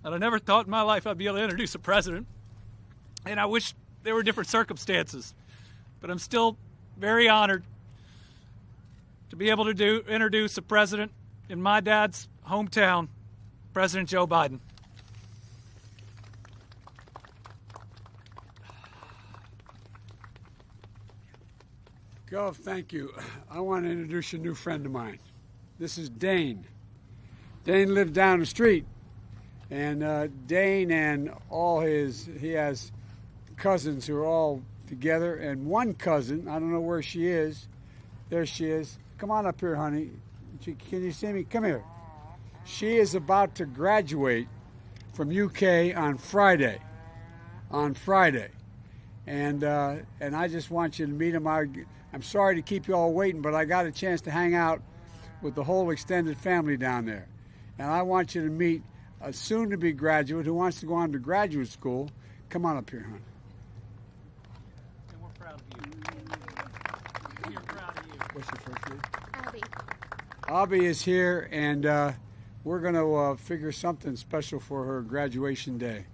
And I never thought in my life I'd be able to introduce a president. And I wish there were different circumstances. But I'm still very honored to be able to introduce a president in my dad's hometown, President Joe Biden. Gov, thank you. I want to introduce you a new friend of mine. This is Dane. Dane lived down the street. And Dane and he has cousins who are all together. And one cousin, I don't know where she is. There she is. Come on up here, honey. Can you see me? Come here. She is about to graduate from UK on Friday. On Friday. And I just want you to meet him. I'm sorry to keep you all waiting, but I got a chance to hang out with the whole extended family down there. And I want you to meet a soon-to-be graduate who wants to go on to graduate school. Come on up here, hon. And we're proud of you. We're proud of you. What's your first name? Abby. Abby is here, and we're going to figure something special for her graduation day.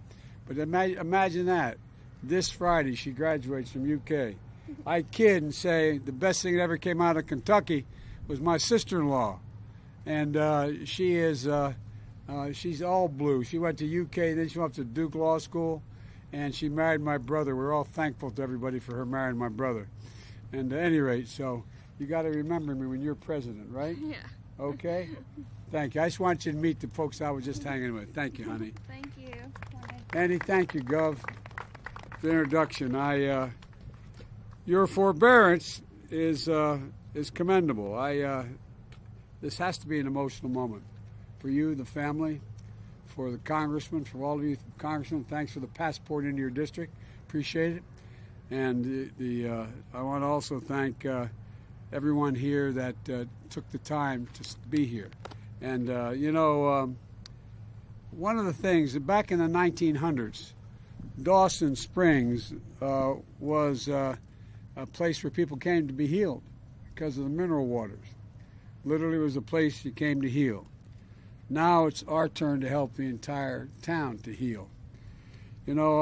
But imagine that. This Friday, she graduates from UK. I kid and say the best thing that ever came out of Kentucky was my sister-in-law. And she's all blue. She went to UK, then she went to Duke Law School, and she married my brother. We're all thankful to everybody for her marrying my brother. And at any rate, so you got to remember me when you're president, right? Yeah. Okay? Thank you. I just want you to meet the folks I was just hanging with. Thank you, honey. Thank you. Andy, thank you, Gov, for the introduction. Your forbearance is commendable. This has to be an emotional moment for you, the family, for the congressman, for all of you congressmen. Thanks for the passport into your district. Appreciate it. And I want to also thank everyone here that took the time to be here. And one of the things back in the 1900s, Dawson Springs was a place where people came to be healed because of the mineral waters. Literally, it was a place you came to heal. Now it's our turn to help the entire town to heal. You know,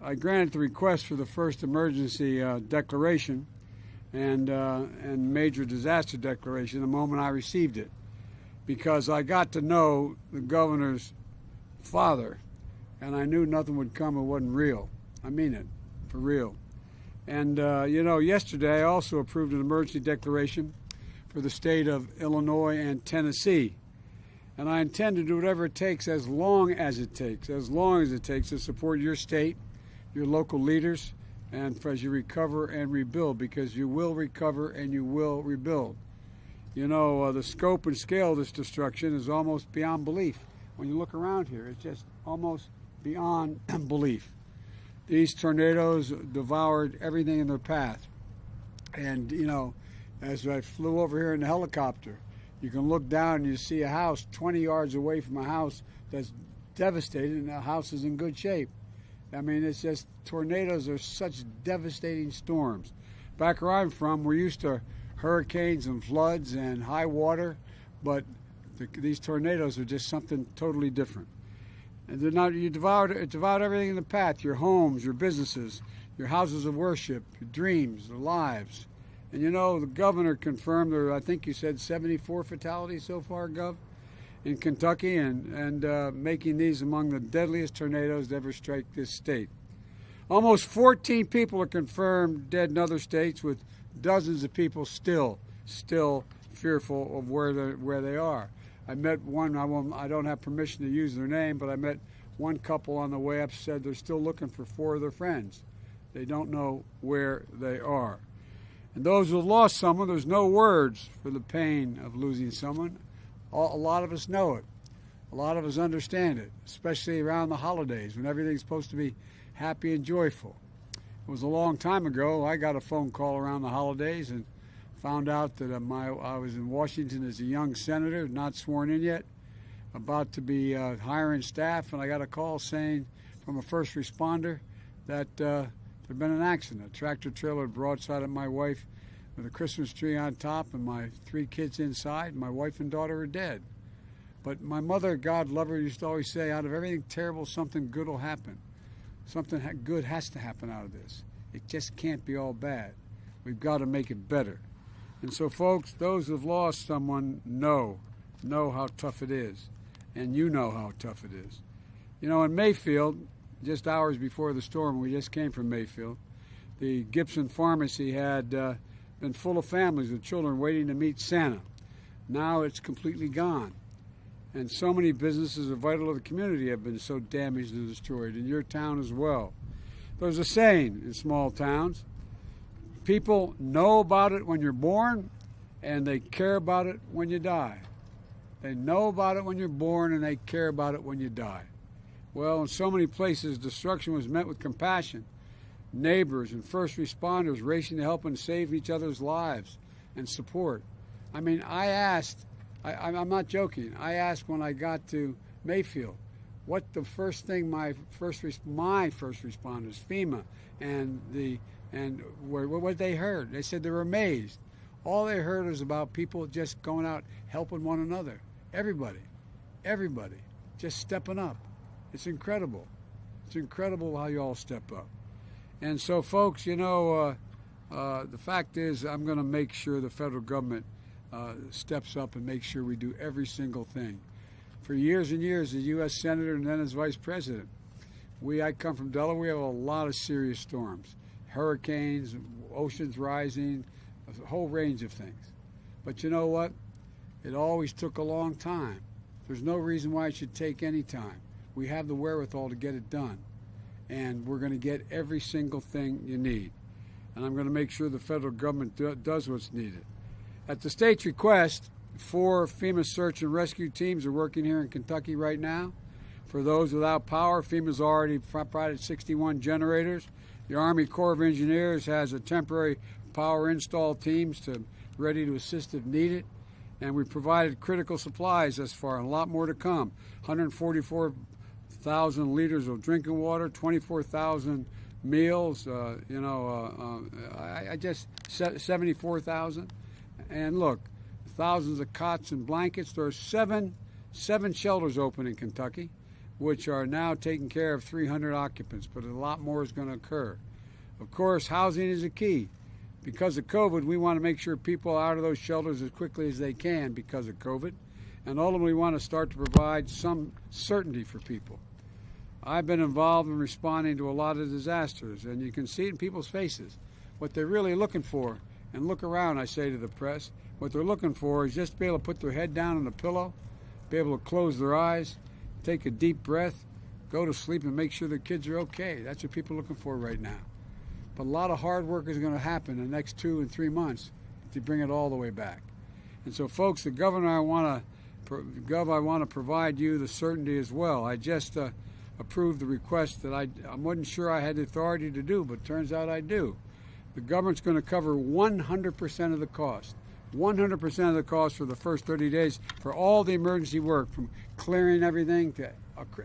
I granted the request for the first emergency declaration and major disaster declaration the moment I received it, because I got to know the governor's father, and I knew nothing would come that wasn't real. I mean it, for real. And, yesterday I also approved an emergency declaration for the state of Illinois and Tennessee. And I intend to do whatever it takes as long as it takes to support your state, your local leaders, and as you recover and rebuild, because you will recover and you will rebuild. You know, the scope and scale of this destruction is almost beyond belief. When you look around here, it's just almost beyond belief. These tornadoes devoured everything in their path. And, as I flew over here in the helicopter, you can look down and you see a house 20 yards away from a house that's devastated, and the house is in good shape. I mean, it's just tornadoes are such devastating storms. Back where I'm from, we're used to hurricanes and floods and high water, but these tornadoes are just something totally different. And it devoured everything in the path, your homes, your businesses, your houses of worship, your dreams, your lives. And the governor confirmed there, I think you said 74 fatalities so far, Gov, in Kentucky, and making these among the deadliest tornadoes to ever strike this state. Almost 14 people are confirmed dead in other states, with dozens of people still fearful of where they are. I met one, I don't have permission to use their name, but I met one couple on the way up, said they're still looking for 4 of their friends. They don't know where they are. And those who have lost someone, there's no words for the pain of losing someone. A lot of us know it. A lot of us understand it, especially around the holidays when everything's supposed to be happy and joyful. It was a long time ago. I got a phone call around the holidays and found out that I was in Washington as a young senator, not sworn in yet, about to be hiring staff, and I got a call saying from a first responder that there'd been an accident. A tractor trailer broadside at my wife with a Christmas tree on top and my 3 kids inside. My wife and daughter are dead. But my mother, God love her, used to always say, out of everything terrible, something good will happen. Something good has to happen out of this. It just can't be all bad. We've got to make it better. And so, folks, those who have lost someone know how tough it is. And you know how tough it is. You know, in Mayfield, just hours before the storm, we just came from Mayfield, the Gibson Pharmacy had been full of families with children waiting to meet Santa. Now it's completely gone. And so many businesses are vital to the community have been so damaged and destroyed, in your town as well. There's a saying in small towns, people know about it when you're born, and they care about it when you die. They know about it when you're born, and they care about it when you die. Well, in so many places, destruction was met with compassion. Neighbors and first responders racing to help and save each other's lives and support. I mean, I'm not joking. I asked when I got to Mayfield, what the first thing my first responders, FEMA, and what they heard. They said they were amazed. All they heard was about people just going out helping one another. Everybody, just stepping up. It's incredible. It's incredible how you all step up. And so, folks, you know, the fact is, I'm going to make sure the federal government steps up and makes sure we do every single thing. For years and years, as U.S. Senator and then as Vice President, I come from Delaware, we have a lot of serious storms, hurricanes, oceans rising, a whole range of things. But you know what? It always took a long time. There's no reason why it should take any time. We have the wherewithal to get it done. And we're going to get every single thing you need. And I'm going to make sure the federal government does what's needed. At the state's request, 4 FEMA search and rescue teams are working here in Kentucky right now. For those without power, FEMA's already provided 61 generators. The Army Corps of Engineers has a temporary power install teams ready to assist if needed. And we provided critical supplies thus far, and a lot more to come. 144,000 liters of drinking water, 24,000 meals, I just 74,000. And look, thousands of cots and blankets. There are seven shelters open in Kentucky, which are now taking care of 300 occupants, but a lot more is going to occur. Of course, housing is a key. Because of COVID, we want to make sure people are out of those shelters as quickly as they can because of COVID, and ultimately we want to start to provide some certainty for people. I've been involved in responding to a lot of disasters, and you can see it in people's faces. What they're really looking for, and look around, I say to the press, what they're looking for is just to be able to put their head down on a pillow, be able to close their eyes, take a deep breath, go to sleep, and make sure their kids are okay. That's what people are looking for right now. But a lot of hard work is going to happen in the next 2 and 3 months to bring it all the way back. And so, folks, the governor, I want to provide you the certainty as well. I just approved the request that I wasn't sure I had the authority to do, but turns out I do. The government's going to cover 100% of the cost. 100% of the cost for the first 30 days for all the emergency work, from clearing everything to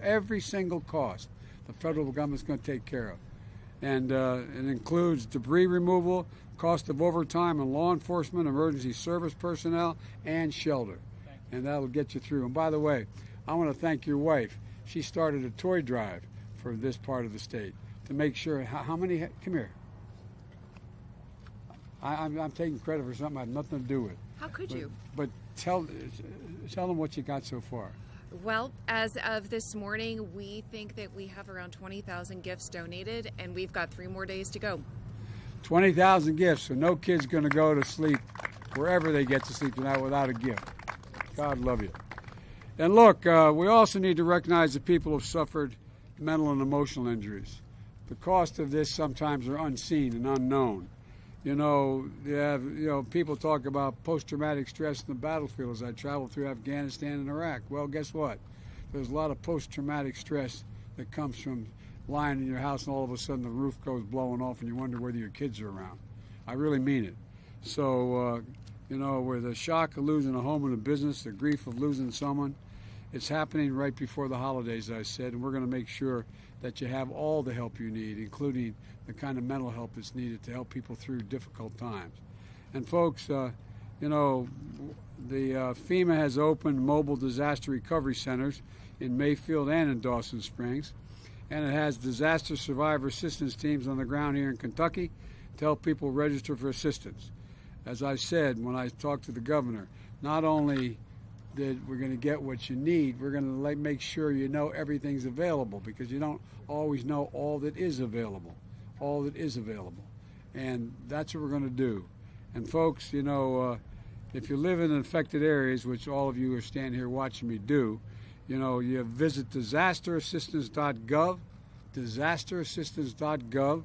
every single cost the federal government's going to take care of. And it includes debris removal, cost of overtime and law enforcement, emergency service personnel, and shelter. And that'll get you through. And by the way, I want to thank your wife. She started a toy drive for this part of the state to make sure, how many, come here. I'm taking credit for something I have nothing to do with. How could you? But tell them what you got so far. Well, as of this morning, we think that we have around 20,000 gifts donated, and we've got 3 more days to go. 20,000 gifts, so no kid's going to go to sleep wherever they get to sleep tonight without a gift. God love you. And look, we also need to recognize that people have suffered mental and emotional injuries. The cost of this sometimes are unseen and unknown. People talk about post-traumatic stress in the battlefield as I travel through Afghanistan and Iraq. Well, guess what? There's a lot of post-traumatic stress that comes from lying in your house and all of a sudden the roof goes blowing off and you wonder whether your kids are around. I really mean it. So, where the shock of losing a home and a business, the grief of losing someone, it's happening right before the holidays, as I said, and we're going to make sure that you have all the help you need, including the kind of mental help that's needed to help people through difficult times. And folks, You know, the FEMA has opened mobile disaster recovery centers in Mayfield and in Dawson Springs, and it has disaster survivor assistance teams on the ground here in Kentucky to help people register for assistance. As I said when I talked to the governor, not only that we're going to get what you need, we're going to make sure you know everything's available, because you don't always know all that is available. And that's what we're going to do. And folks, you know, if you live in infected areas, which all of you are standing here watching me do, you know, you visit disasterassistance.gov,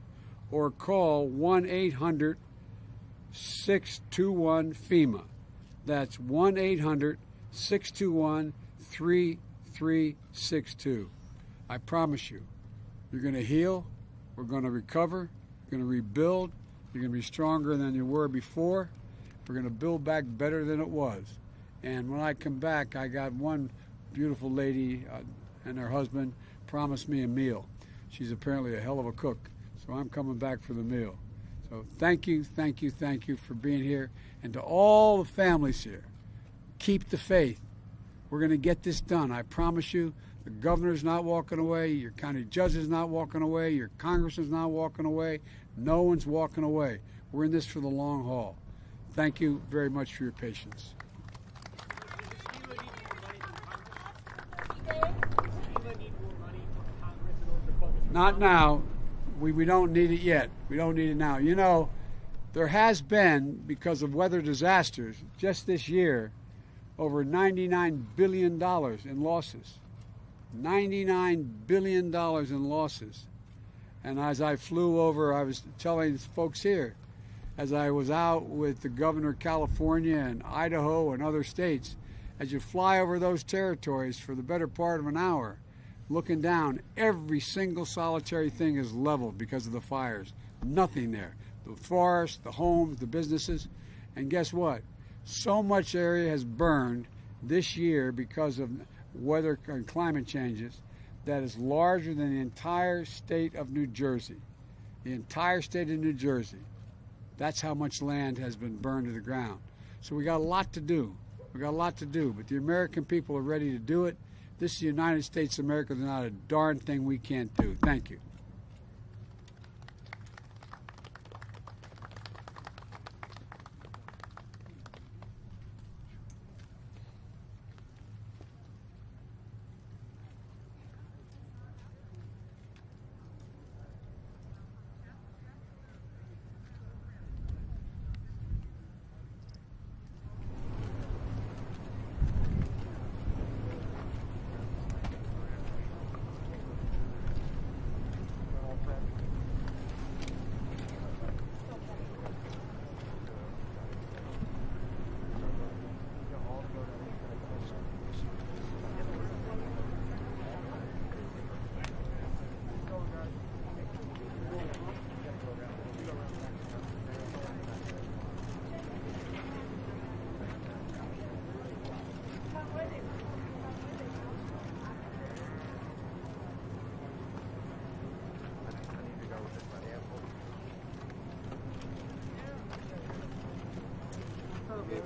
or call 1-800-621-FEMA. That's 1-800-621-3362. I promise you, you're going to heal, we're going to recover, you're going to rebuild, you're going to be stronger than you were before. We're going to build back better than it was. And when I come back, I got one beautiful lady and her husband promised me a meal. She's apparently a hell of a cook, so I'm coming back for the meal. So thank you for being here. And to all the families here, keep the faith. We're going to get this done. I promise you, the governor's not walking away, your county judge is not walking away, your congressman's not walking away, no one's walking away. We're in this for the long haul. Thank you very much for your patience. Not now. We don't need it yet. We don't need it now. You know, there has been, because of weather disasters, just this year, over $99 billion in losses. $99 billion in losses. And as I flew over, I was telling folks here, as I was out with the governor of California and Idaho and other states, as you fly over those territories for the better part of an hour, looking down, every single solitary thing is leveled because of the fires. Nothing there. The forest, the homes, the businesses. And guess what? So much area has burned this year because of weather and climate changes that is larger than the entire state of New Jersey. The entire state of New Jersey. That's how much land has been burned to the ground. So we got a lot to do. But the American people are ready to do it. This is the United States of America. There's not a darn thing we can't do. Thank you.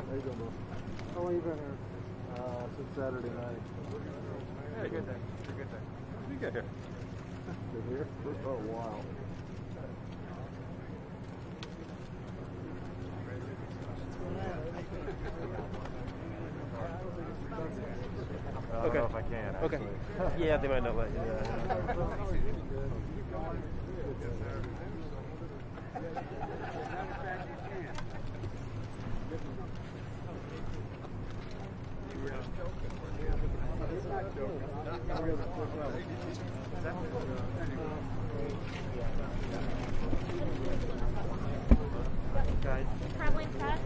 How you doing, bro? How long you been here? Since Saturday night. Yeah, good day. Good day. When did you get here? Been here for a while. I don't know if I can, actually. Okay. Yeah, they might not let you. Guys. Traveling fast?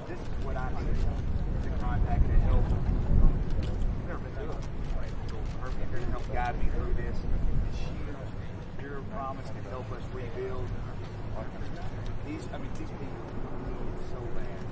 This is what I need to contact and help. Never been through it. Perfect. Here to help guide me through this. Your promise can help us rebuild. These people need so bad.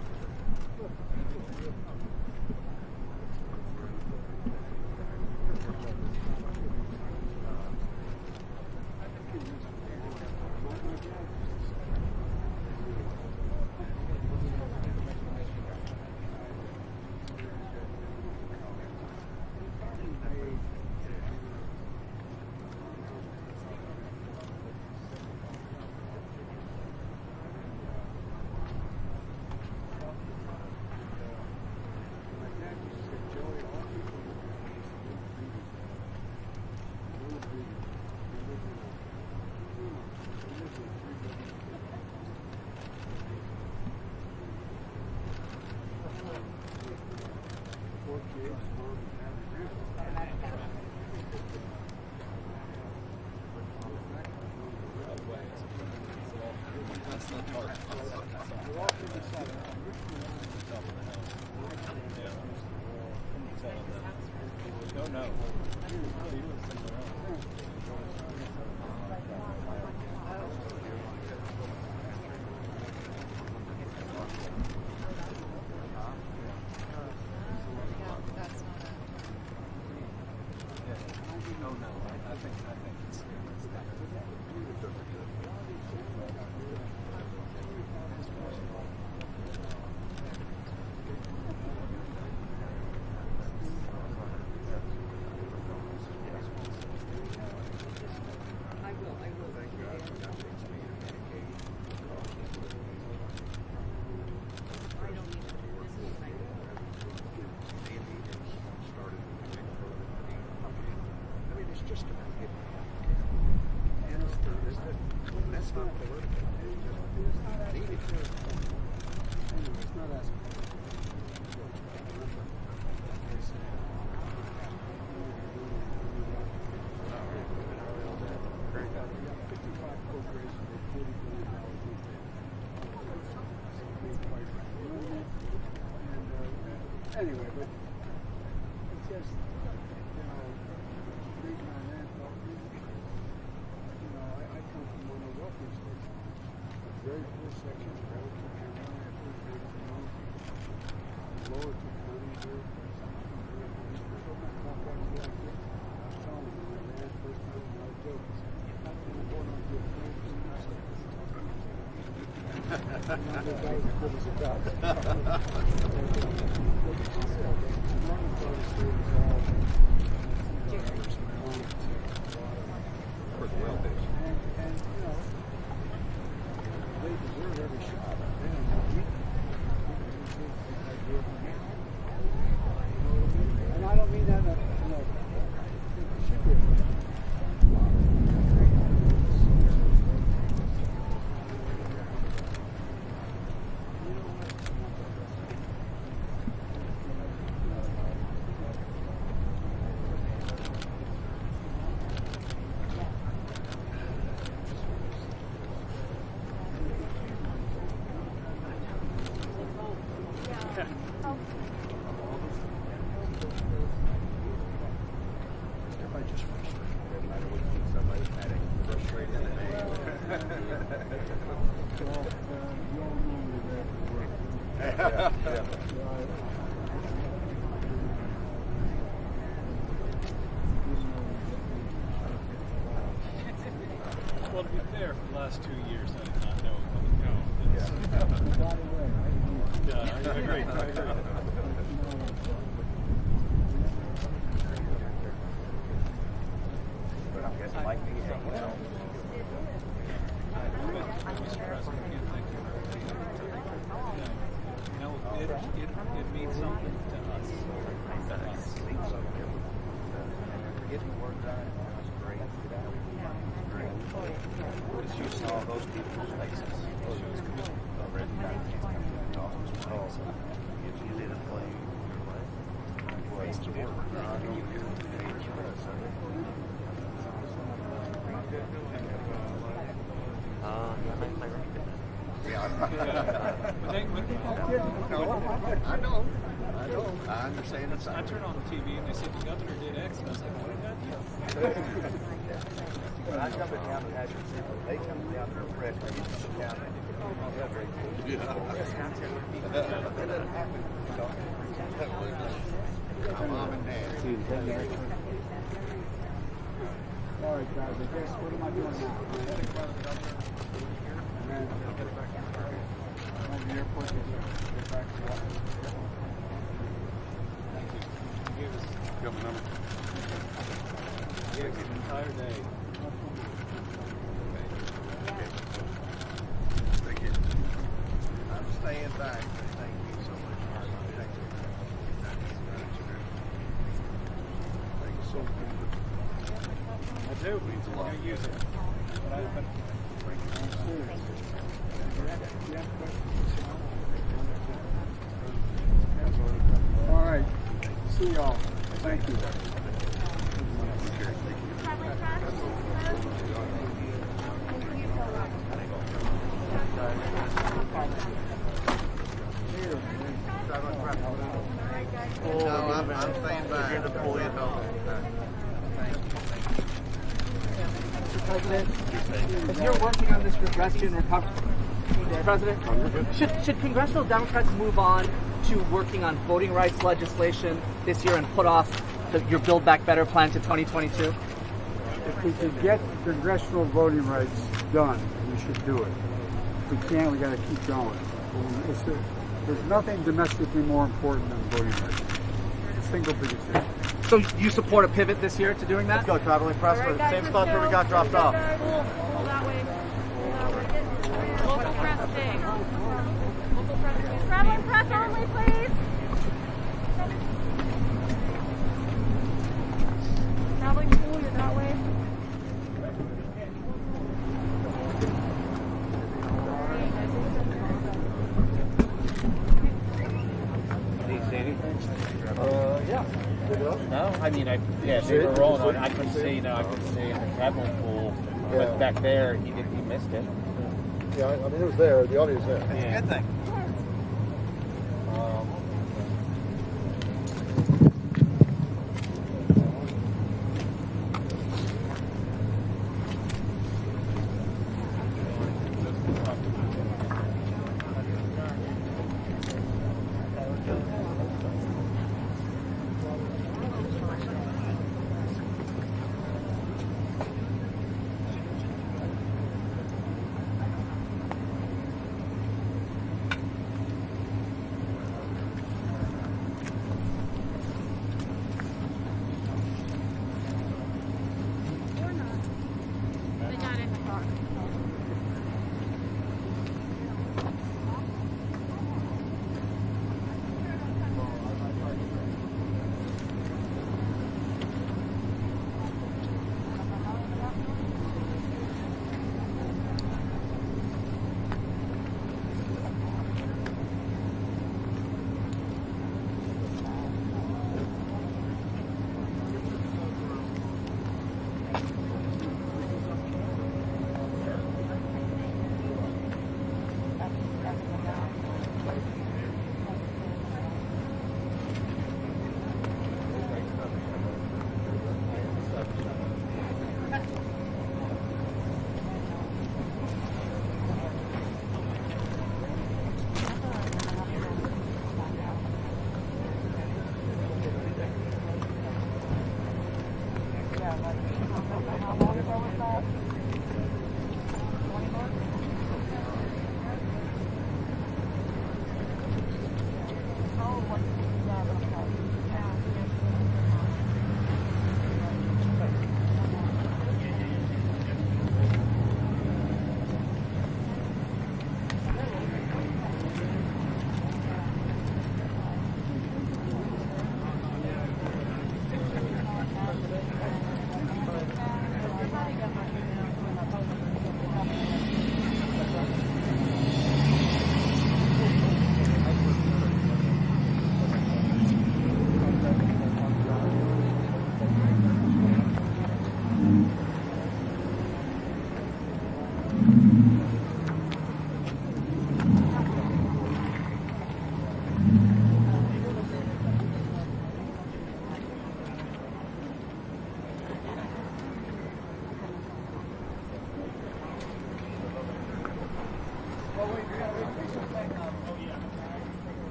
Anyway, but it's just, reading my land, I come from one of the wealthy states. Very poor sections, relative to Carolina, lower to county here. So much like this. I'm telling you, my land, first time, no joke. I'm going on to a friend and I said, they deserve every shot. And I don't mean that in a secret. Well, to be fair, for the last 2 years, I did not know it would go. Yeah, I agree. But I'm guessing like me, Mr. President, again, thank you for being here. It means something to us. Getting the work done, that's great. Because you saw those people's faces. Already got a chance to come to the office. If you didn't play your way, was different. I know. I understand it's. I turned on the TV and they said the governor did X, and I was like, what did that do? I come to town and have your people. They come down there fresh. They come to town and it doesn't happen. My mom and dad. All right, guys, I guess what am I doing now? And then over the airport, get back to what? Yes, an entire day. Thank you. I'm staying back. Thank you so much. Thank you. Thank you so much. I do. Means a lot. I use it. All right. See y'all. Thank you. No, I'm staying back. You're the pull in home. Mr. President, as you're working on this regression recovery, President, should congressional Democrats move on to working on voting rights legislation this year and put off your Build Back Better plan to 2022? If we can get congressional voting rights done, we should do it. If we can't, we got to keep going. There's nothing domestically more important than voting rights. The single biggest issue. So you support a pivot this year to doing that? Let's go, traveling press. Right, guys, same spot where we got dropped off. Pull that way. Local press day. Local press day. Traveling press only, please. Traveling pool, you're that way. Yeah. No, I mean, they were rolling on it. I couldn't see, I couldn't see in the traveling pool. But back there, he missed it. Yeah, I mean, it was there. The audio was there. That's a good thing. They got it. Yeah.